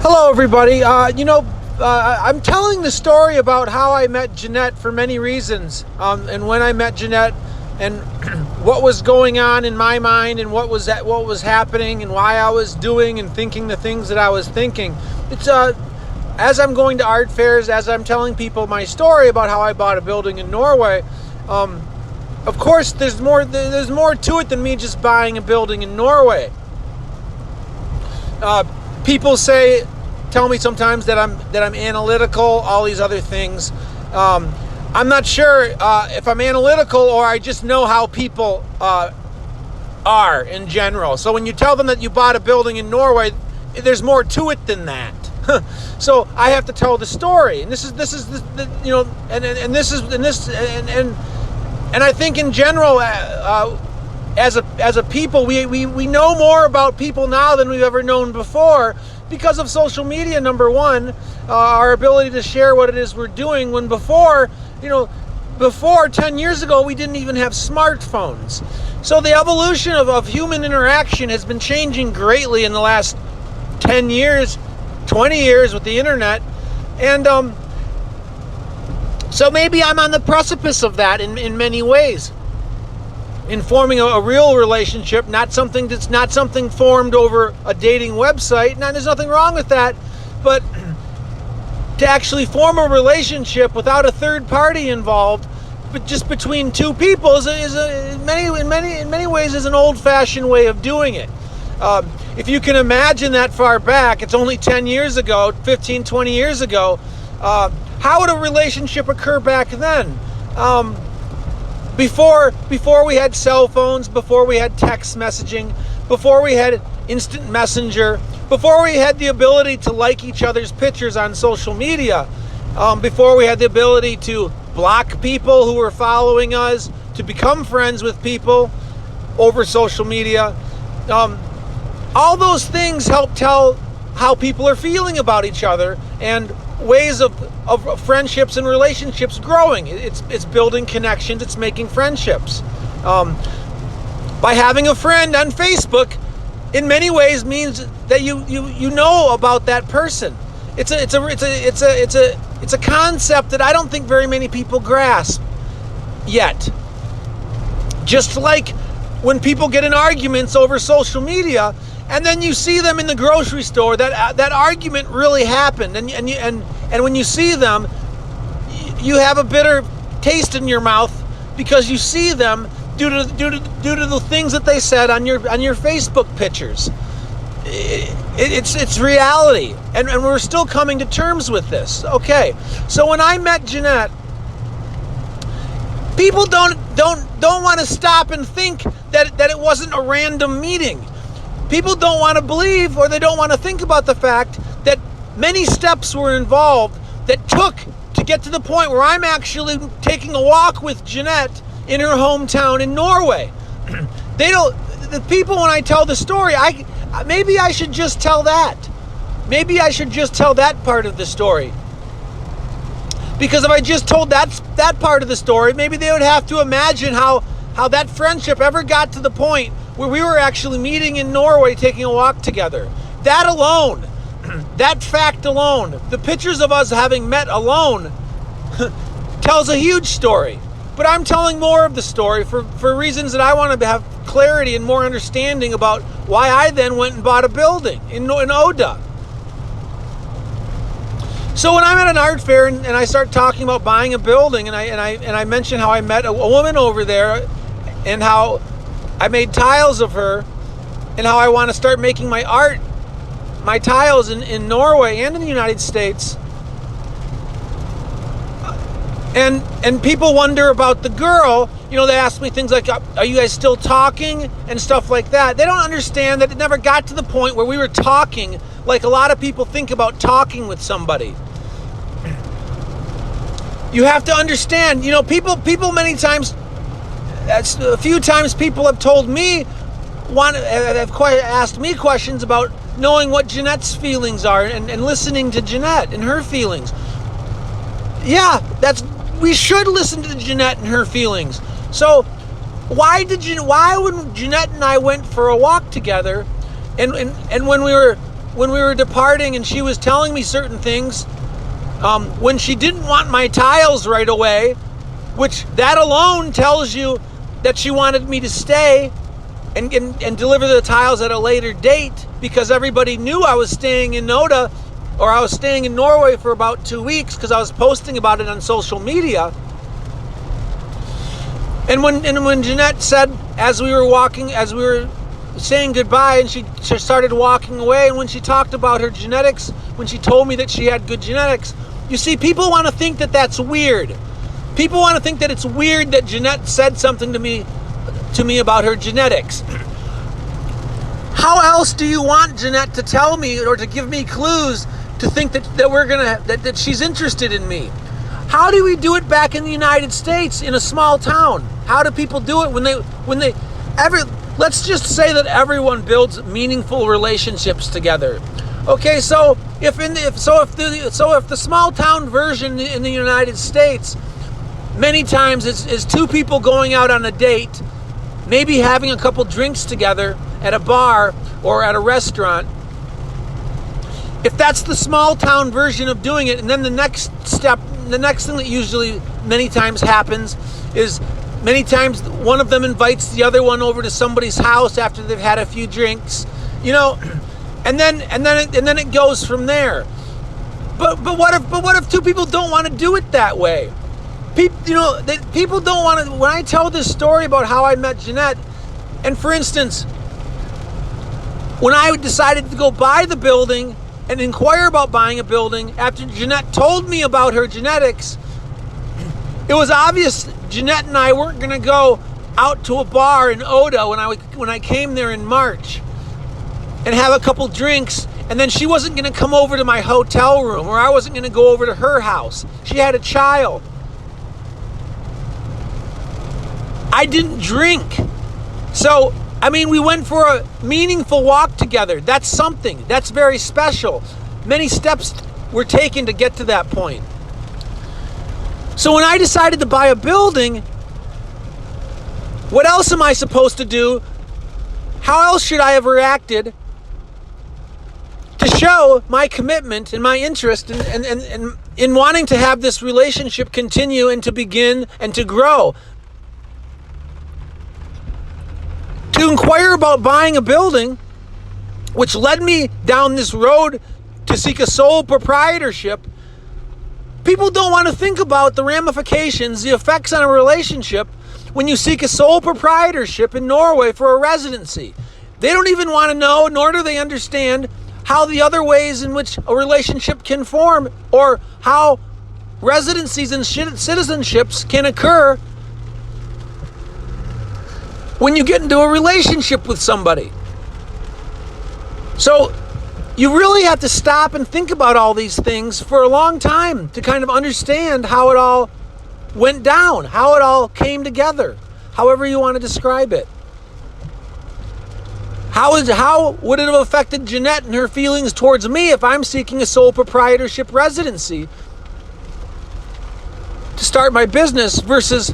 Hello, everybody. I'm telling the story about how I met Jeanette for many reasons, and when I met Jeanette, and what was going on in my mind, and what was happening, and why I was doing and thinking the things that I was thinking. It's as I'm going to art fairs, as I'm telling people my story about how I bought a building in Norway. Of course, there's more to it than me just buying a building in Norway. People tell me sometimes that I'm analytical, all these other things. I'm not sure if I'm analytical or I just know how people are in general. So when you tell them that you bought a building in Norway, there's more to it than that. So I have to tell the story, and and I think in general, as a people, we know more about people now than we've ever known before because of social media. Number one, our ability to share what it is we're doing, when before 10 years ago, we didn't even have smartphones. So the evolution of human interaction has been changing greatly in the last 10 years, 20 years with the internet. And so maybe I'm on the precipice of that in many ways, in forming a real relationship, not something formed over a dating website. Now, there's nothing wrong with that, but to actually form a relationship without a third party involved, but just between two people, in many ways is an old-fashioned way of doing it. If you can imagine that far back, it's only 10 years ago, 15, 20 years ago. How would a relationship occur back then? Before we had cell phones, before we had text messaging, before we had instant messenger, before we had the ability to like each other's pictures on social media, before we had the ability to block people who were following us, to become friends with people over social media, all those things help tell how people are feeling about each other and ways of friendships and relationships growing. It's building connections. It's making friendships. By having a friend on Facebook, in many ways means that you know about that person. It's a concept that I don't think very many people grasp yet. Just like when people get in arguments over social media, and then you see them in the grocery store, that argument really happened, and when you see them, you have a bitter taste in your mouth because you see them due to the things that they said on your Facebook pictures. It's reality, and we're still coming to terms with this. Okay, so when I met Jeanette, people don't want to stop and think that it wasn't a random meeting. People don't want to believe, or they don't want to think about the fact that many steps were involved that took to get to the point where I'm actually taking a walk with Jeanette in her hometown in Norway. The people, when I tell the story, maybe I should just tell that. Maybe I should just tell that part of the story. Because if I just told that part of the story, maybe they would have to imagine how that friendship ever got to the point where we were actually meeting in Norway, taking a walk together. That alone, that fact alone, the pictures of us having met alone tells a huge story. But I'm telling more of the story for reasons that I want to have clarity and more understanding about why I then went and bought a building in Oda. So when I'm at an art fair and I start talking about buying a building, and I mention how I met a woman over there, and how I made tiles of her, and how I want to start making my tiles in Norway and in the United States. And people wonder about the girl. They ask me things like, are you guys still talking? And stuff like that. They don't understand that it never got to the point where we were talking like a lot of people think about talking with somebody. You have to understand, people many times, a few times people have told me, have asked me questions about knowing what Jeanette's feelings are and listening to Jeanette and her feelings. Yeah, we should listen to Jeanette and her feelings. So why when Jeanette and I went for a walk together, and when we were when we were departing and she was telling me certain things, when she didn't want my tiles right away, which that alone tells you that she wanted me to stay and deliver the tiles at a later date, because everybody knew I was staying in Oda, or I was staying in Norway for about 2 weeks, because I was posting about it on social media. And when Jeanette said, as we were saying goodbye, and she started walking away, and when she talked about her genetics, when she told me that she had good genetics, you see, people want to think that that's weird. People want to think that it's weird that Jeanette said something to me about her genetics. How else do you want Jeanette to tell me or to give me clues to think that she's interested in me? How do we do it back in the United States in a small town? How do people do it let's just say that everyone builds meaningful relationships together. Okay, so if the small town version in the United States many times is two people going out on a date, maybe having a couple drinks together at a bar or at a restaurant. If that's the small town version of doing it, and then the next thing that usually many times happens is many times one of them invites the other one over to somebody's house after they've had a few drinks, and then it goes from there. But what if two people don't want to do it that way? People don't want to. When I tell this story about how I met Jeanette, and for instance, when I decided to go buy the building and inquire about buying a building after Jeanette told me about her genetics, it was obvious Jeanette and I weren't going to go out to a bar in Oda when I came there in March and have a couple drinks, and then she wasn't going to come over to my hotel room, or I wasn't going to go over to her house. She had a child. I didn't drink. So, we went for a meaningful walk together. That's something. That's very special. Many steps were taken to get to that point. So when I decided to buy a building, what else am I supposed to do? How else should I have reacted to show my commitment and my interest in wanting to have this relationship continue and to begin and to grow? To inquire about buying a building, which led me down this road to seek a sole proprietorship. People don't want to think about the ramifications, the effects on a relationship when you seek a sole proprietorship in Norway for a residency. They don't even want to know, nor do they understand how the other ways in which a relationship can form, or how residencies and citizenships can occur when you get into a relationship with somebody. So you really have to stop and think about all these things for a long time to kind of understand how it all went down, how it all came together, however you want to describe it. How would it have affected Jeanette and her feelings towards me if I'm seeking a sole proprietorship residency to start my business versus